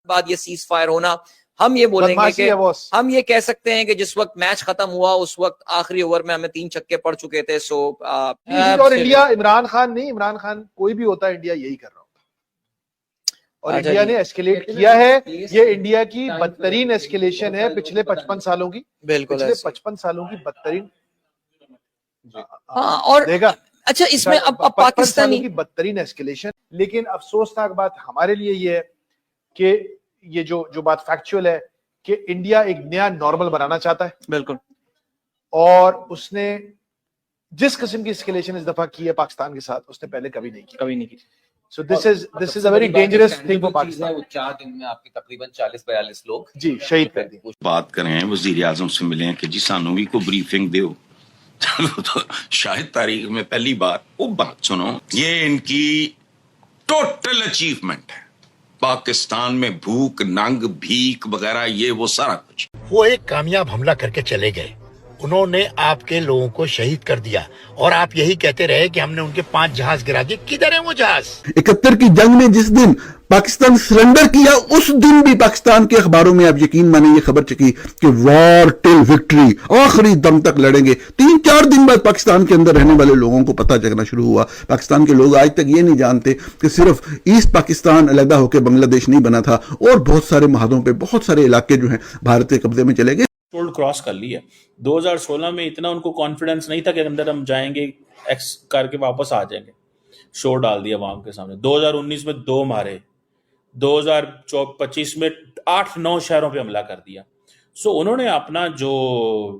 بعد یہ cease fire ہونا, ہم یہ بولیں گے کہ ہم یہ کہہ سکتے ہیں کہ جس وقت میچ ختم ہوا اس وقت آخری اوور میں ہمیں 3 چھکے پڑ چکے تھے. سو اور انڈیا, عمران خان نہیں, عمران خان کوئی بھی ہوتا ہے انڈیا یہی کر رہا ہوتا, اور انڈیا نے ایسکیلیٹ کیا ہے. یہ انڈیا کی بدترین ایسکیلیشن ہے پچھلے 55 سالوں کی, بالکل 55 سالوں کی بدترین. ہاں, اور اچھا اس میں اب پاکستانی کی بدترین ایسکیلیشن. لیکن افسوسناک بات ہمارے لیے یہ ہے کہ یہ جو بات فیکچوئل ہے کہ انڈیا ایک نیا نارمل بنانا چاہتا ہے. بالکل, اور اس نے جس قسم کی اسکیلیشن اس دفعہ کی ہے پاکستان کے ساتھ اس نے پہلے کبھی نہیں کی. So this is a very dangerous thing for Pakistan. وہ 4 دن میں آپ کے تقریباً 40-42 لوگ جی شہید کر دیے. بات کریں وزیر اعظم سے ملیں کہ جی سانو بھی کو بریفنگ دیو. چلو تو شاید تاریخ میں پہلی بار وہ بات سنو, یہ ان کی ٹوٹل اچیومنٹ ہے. پاکستان میں بھوک ننگ بھیک وغیرہ یہ وہ سارا کچھ. وہ ایک کامیاب حملہ کر کے چلے گئے, انہوں نے آپ کے لوگوں کو شہید کر دیا, اور آپ یہی کہتے رہے کہ ہم نے ان کے 5 جہاز گرا دیے. کدھر ہیں وہ جہاز؟ 71 کی جنگ میں جس دن پاکستان سرنڈر کیا اس دن بھی پاکستان کے اخباروں میں آپ یقین مانیں یہ خبر چکی کہ وار ٹل وکٹری, آخری دم تک لڑیں گے. 3-4 دن بعد پاکستان کے اندر رہنے والے لوگوں کو پتہ چلنا شروع ہوا. پاکستان کے لوگ آج تک یہ نہیں جانتے کہ صرف ایسٹ پاکستان علیحدہ ہو کے بنگلہ دیش نہیں بنا تھا, اور بہت سارے محاذوں پہ بہت سارے علاقے جو ہیں بھارت کے قبضے میں چلے گئے. کراس کر لی ہے. 2016 میں اتنا ان کو کانفیڈنس نہیں تھا کہ اندر ہم جائیں گے ایکس کر کے واپس آ جائیں گے. شو ڈال دیا عوام کے سامنے. 2019 میں 2 مارے, 2025 میں 8-9 شہروں پہ حملہ کر دیا. سو انہوں نے اپنا جو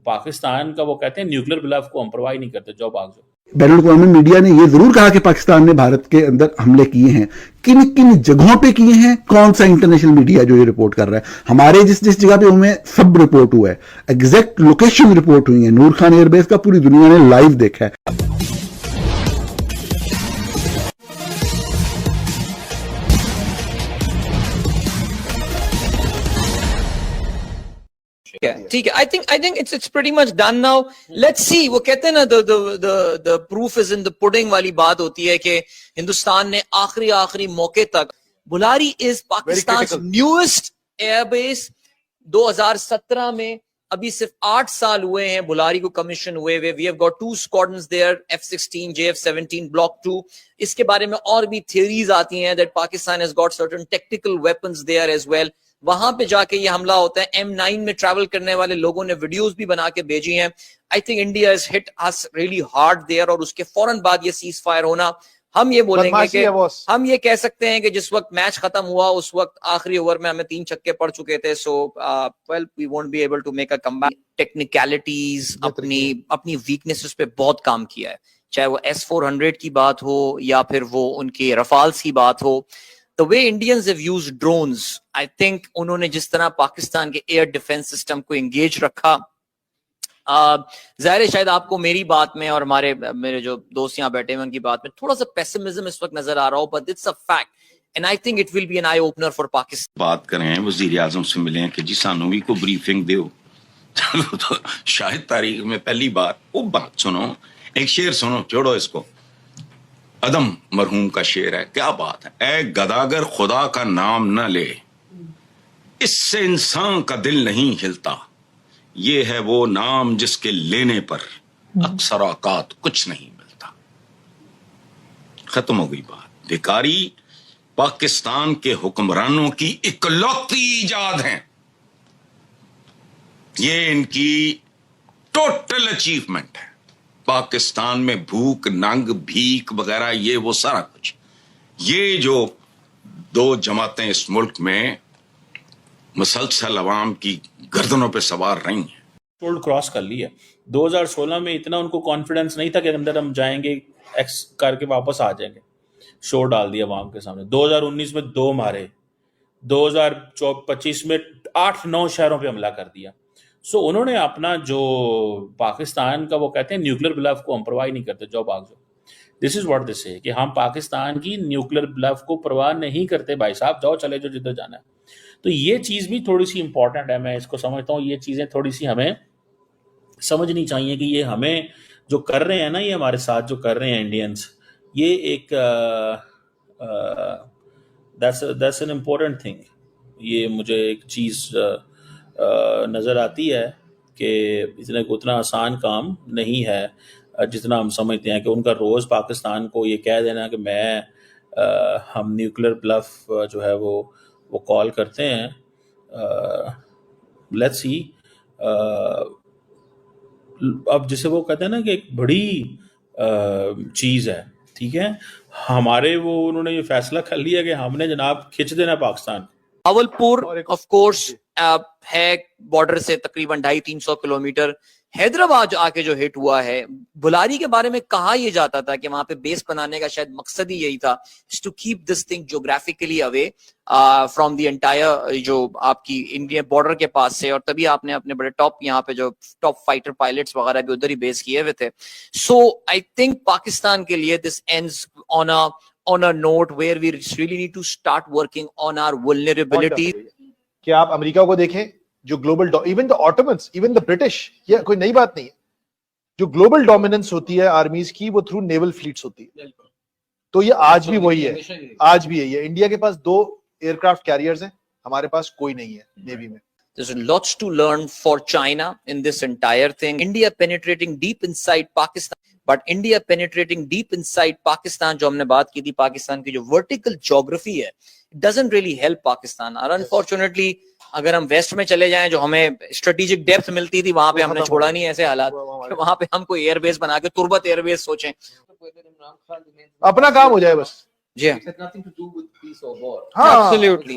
پاکستان کا وہ کہتے ہیں نیوکلیر بلف کو ہم پرواہ نہیں کرتے, جو بھاگ جو. بین الاقوامی میڈیا نے یہ ضرور کہا کہ پاکستان نے بھارت کے اندر حملے کیے ہیں. کن کن جگہوں پہ کیے ہیں, کون سا انٹرنیشنل میڈیا جو یہ رپورٹ کر رہا ہے؟ ہمارے جس جگہ پہ ہمیں سب رپورٹ ہوا ہے, ایگزیکٹ لوکیشن رپورٹ ہوئی ہے. نور خان ایئر بیس کا پوری دنیا نے لائیو دیکھا ہے. ٹھیک ہے. I think it's pretty much done now. Let's see. وہ کہتے ہیں نا the proof is in the pudding والی بات ہوتی ہے کہ ہندوستان نے آخری موقع تک, بلاری is Pakistan's newest air base. 2017 میں ابھی صرف 8 سال ہوئے ہیں بلاری کو کمیشن ہوئے ہوئے. We have got 2 squadrons there, F-16, JF-17, Block 2. اس کے بارے میں اور بھی theories آتی ہیں that Pakistan has got certain tactical weapons there as well. وہاں پہ جا کے یہ حملہ ہوتا ہے. M9 میں ٹریول کرنے والے لوگوں نے ویڈیوز بھی بنا کے بھیجی ہیں. I think India has hit us really hard there, اور اس کے فوراً بعد یہ سیز فائر ہونا, ہم یہ بولیں گے کہ ہم یہ کہہ سکتے ہیں کہ جس وقت میچ ختم ہوا اس وقت آخری اوور میں ہمیں 3 چھکے پڑ چکے تھے. سو well we won't be able to make a comeback. Technicalities اپنی ویکنیسز پہ بہت کام کیا ہے, چاہے وہ S-400 کی بات ہو یا پھر وہ ان کے رفالز کی بات ہو. The way Indians have used drones, I think انہوں نے جس طرح پاکستان کے ایئر ڈیفense سسٹم کو انگیج رکھا, ظاہر ہے شاید آپ کو میری بات میں اور میرے جو دوست یہاں بیٹھے ہیں ان کی بات میں تھوڑا سا پیسمزم اس وقت نظر آ رہا ہو, but it's a fact and I think it will be an eye opener for Pakistan. بات کریں وزیر اعظم سے ملیں کہ جی سانو بھی کو بریفنگ دیو. چلو تو شاید تاریخ میں پہلی بار وہ بات سنو, ایک شعر سنو, چھوڑو اس کو. ادم مرحوم کا شعر ہے, کیا بات ہے. اے گداگر خدا کا نام نہ لے, اس سے انسان کا دل نہیں ہلتا. یہ ہے وہ نام جس کے لینے پر اکثر اوقات کچھ نہیں ملتا. ختم ہو گئی بات. بھکاری پاکستان کے حکمرانوں کی اکلوتی ایجاد ہیں. یہ ان کی ٹوٹل اچیومنٹ ہے. پاکستان میں بھوک ننگ بھیک وغیرہ یہ وہ سارا کچھ. یہ جو 2 جماعتیں اس ملک میں مسلسل عوام کی گردنوں پہ سوار رہی ہیں. ٹولڈ کراس کر لی ہے. 2016 میں اتنا ان کو کانفیڈنس نہیں تھا کہ اندر ہم جائیں گے ایکس کر کے واپس آ جائیں گے. شو ڈال دیا عوام کے سامنے. 2019 میں 2 مارے, 2025 میں 8-9 شہروں پہ حملہ کر دیا. سو انہوں نے اپنا جو پاکستان کا وہ کہتے ہیں نیوکلیر بلف کو ہم پرواہ نہیں کرتے, جو بھاگ جو. دس از واٹ دس ہے کہ ہم پاکستان کی نیوکلیر بلف کو پرواہ نہیں کرتے. بھائی صاحب جاؤ, چلے جو جدھر جانا ہے. تو یہ چیز بھی تھوڑی سی امپورٹنٹ ہے. میں اس کو سمجھتا ہوں یہ چیزیں تھوڑی سی ہمیں سمجھنی چاہیے کہ یہ ہمیں جو کر رہے ہیں نا, یہ ہمارے ساتھ جو کر رہے ہیں انڈینس, یہ ایک that's an important thing. یہ مجھے ایک چیز نظر آتی ہے کہ اتنا آسان کام نہیں ہے جتنا ہم سمجھتے ہیں کہ ان کا روز پاکستان کو یہ کہہ دینا کہ ہم نیوکلیر بلف جو ہے وہ کال کرتے ہیں. لیٹس سی اب جسے وہ کہتے ہیں نا کہ ایک بڑی چیز ہے, ٹھیک ہے, ہمارے انہوں نے یہ فیصلہ کر لیا کہ ہم نے جناب کھچ دینا پاکستان. راولپور آف کورس ہے بارڈر سے تقریباً 250-300 کلومیٹر. حیدرآباد آ کے جو ہٹ ہوا ہے, بلاری کے بارے میں کہا یہ جاتا تھا کہ وہاں پہ بیس بنانے کا شاید مقصد ہی یہی تھا, to keep this thing geographically away from the entire جو آپ کی انڈیا بارڈر کے پاس سے, اور تبھی آپ نے اپنے بڑے ٹاپ یہاں پہ جو ٹاپ فائٹر پائلٹس وغیرہ بھی ادھر ہی بیس کیے ہوئے تھے. سو آئی تھنک پاکستان کے لیے دس ends on a note where we really need to start working on our vulnerability. کہ آپ امریکہ کو دیکھیں جو global even the autonomous, even the British, یہ کوئی نئی بات نہیں ہے. جو گلوبل ڈومیننس ہوتی ہے آرمیز کی وہ تھرو نیول فلیٹس ہوتی ہے. تو یہ آج بھی وہی ہے, آج بھی یہی ہے. انڈیا کے پاس 2 ایئر کرافٹ کیریئرز ہیں, ہمارے پاس کوئی نہیں ہے نیوی میں. There's lots to learn for China in this entire thing. India penetrating deep inside Pakistan. But India penetrating deep inside Pakistan, جو ہم نے بات کی تھی پاکستان کی جو vertical geography ہے, it doesn't really help Pakistan. اور unfortunately اگر ہم ویسٹ میں چلے جائیں جو ہمیں اسٹریٹجک ڈیپتھ ملتی تھی, وہاں پہ ہم نے چھوڑا نہیں ایسے حالات کہ وہاں پہ ہم کوئی ایئر بیس بنا کے تربت ایئر بیس سوچیں. اپنا کام ہو جائے بس. جی ہاں, absolutely.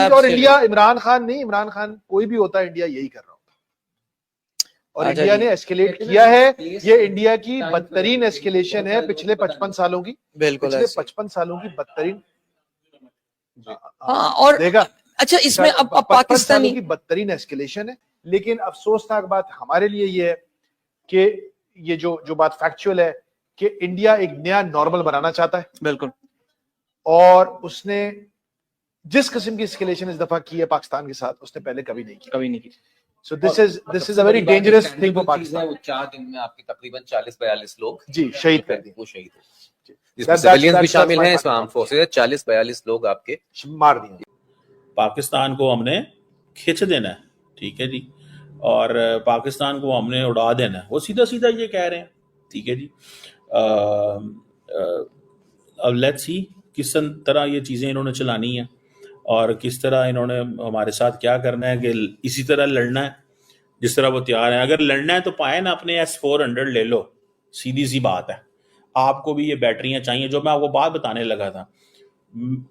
اور انڈیا عمران خان نہیں, عمران خان کوئی بھی ہوتا ہے انڈیا یہی کر رہا ہوتا. اور انڈیا نے ایسکیلیٹ کیا ہے. یہ انڈیا کی بدترین ایسکیلیشن ہے پچھلے 55 سالوں کی. بالکل پچھلے 55 سالوں کی بدترین. ہاں, اور دیکھا اچھا اس میں اب پاکستانی کی بدترین ایسکیلیشن ہے. لیکن افسوسناک بات ہمارے لیے یہ ہے کہ یہ جو بات فیکچوئل ہے کہ انڈیا ایک نیا نارمل بنانا چاہتا ہے. بالکل. اور اس نے جس قسم کی اسکیلیشن اس دفعہ کی ہے پاکستان کے ساتھ اس نے پہلے کبھی نہیں کی. So this is a very dangerous thing for Pakistan. وہ 4 دن میں آپ کی تقریباً 40-42 لوگ جی شہید کر دیے. وہ شہید ہوئے, جس میں سویلینز بھی شامل ہیں, اس میں آرم فورسز 40-42 لوگ آپ کے مار دیے. پاکستان کو ہم نے کھچ دینا ہے, ٹھیک ہے جی, اور پاکستان کو ہم نے اڑا دینا ہے. وہ سیدھا سیدھا یہ کہہ رہے ہیں, ٹھیک ہے جی. اب لیٹس سی کس طرح یہ چیزیں انہوں نے چلانی ہیں اور کس طرح انہوں نے ہمارے ساتھ کیا کرنا ہے کہ اسی طرح لڑنا ہے جس طرح وہ تیار ہیں. اگر لڑنا ہے تو پائے نا اپنے S-400 لے لو, سیدھی سی بات ہے. آپ کو بھی یہ بیٹریاں چاہیے, جو میں آپ کو بات بتانے لگا تھا.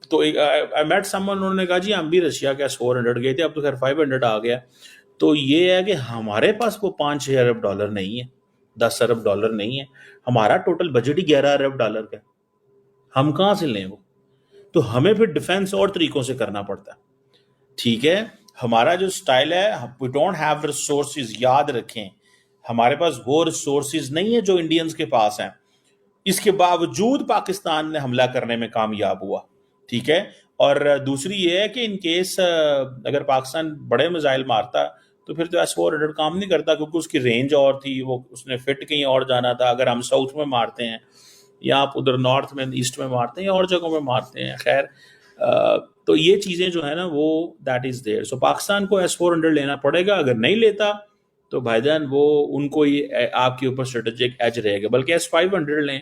تو I met someone, انہوں نے کہا جی ہم بھی رشیا کے S-400 گئے تھے, اب تو خیر 500 آ گیا. تو یہ ہے کہ ہمارے پاس وہ $5-6 ارب نہیں ہے, $10 ارب نہیں ہے. ہمارا ٹوٹل بجٹ ہی $11 ارب کا. ہم کہاں سے لیں وہ؟ تو ہمیں پھر ڈیفینس اور طریقوں سے کرنا پڑتا ہے, ٹھیک ہے. ہمارا جو سٹائل ہے, we don't have resources, یاد رکھیں ہمارے پاس وہ ریسورسز نہیں ہے جو انڈینز کے پاس ہیں. اس کے باوجود پاکستان نے حملہ کرنے میں کامیاب ہوا, ٹھیک ہے. اور دوسری یہ ہے کہ ان کیس اگر پاکستان بڑے میزائل مارتا تو پھر تو S-400 کام نہیں کرتا, کیونکہ اس کی رینج اور تھی, وہ اس نے فٹ کہیں اور جانا تھا. اگر ہم ساؤتھ میں مارتے ہیں یا آپ ادھر نارتھ میں ایسٹ میں مارتے ہیں یا اور جگہوں میں مارتے ہیں, خیر تو یہ چیزیں جو ہے نا وہ دیٹ از دیئر. سو پاکستان کو S-400 لینا پڑے گا, اگر نہیں لیتا تو بھائی جان وہ ان کو یہ آپ کے اوپر اسٹریٹجک ایج رہے گا. بلکہ S-500 لیں.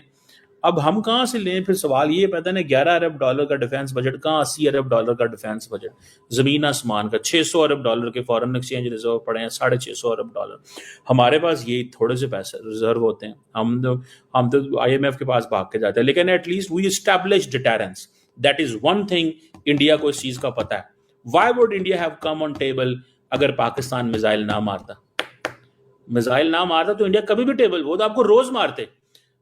اب ہم کہاں سے لیں؟ پھر سوال یہ پیدا ہے $11 ارب کا ڈیفینس بجٹ, کہاں $80 ارب کا ڈیفینس بجٹ, زمین آسمان کا. $600 ارب کے فارن ایکسچینج ریزرو پڑے ہیں, $650 ارب. ہمارے پاس یہ تھوڑے سے پیسے ریزرو ہوتے ہیں, ہم تو IMF کے پاس بھاگ کے جاتے ہیں. لیکن at least we establish deterrence, that is one thing. India کو اس چیز کا پتہ ہے. Why would India have come on table اگر پاکستان میزائل نہ مارتا؟ میزائل نہ مارتا تو انڈیا کبھی بھی ٹیبل, وہ تو آپ کو روز مارتے.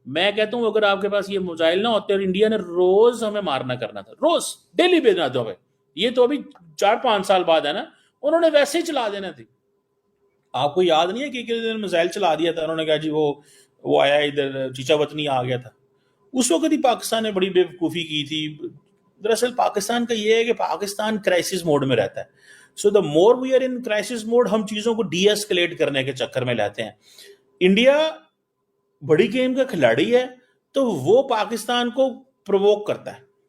میں کہتا ہوں اگر آپ کے پاس یہ میزائل نہ ہوتے اور انڈیا نے روز ہمیں مارنا کرنا تھا, روز ڈیلی بھیجنا تھا ہمیں, یہ تو ابھی 4-5 سال بعد ہے نا, انہوں نے ویسے ہی چلا دینا تھی. آپ کو یاد نہیں ہے کہ کس دن میزائل چلا دیا تھا, انہوں نے کہا جی وہ آیا ادھر چیچا وطنی آ گیا تھا. اس وقت ہی پاکستان نے بڑی بے وقوفی کی تھی. دراصل پاکستان کا یہ ہے کہ پاکستان کرائسس موڈ میں رہتا ہے. So the more we are in crisis mood, ہم چیزوں کو ڈی ایسکلیٹ کرنے کے چکر میں لاتے ہیں. انڈیا بڑی گیم کا کھلاڑی ہے تو وہ پاکستان کو پرووک کرتا ہے,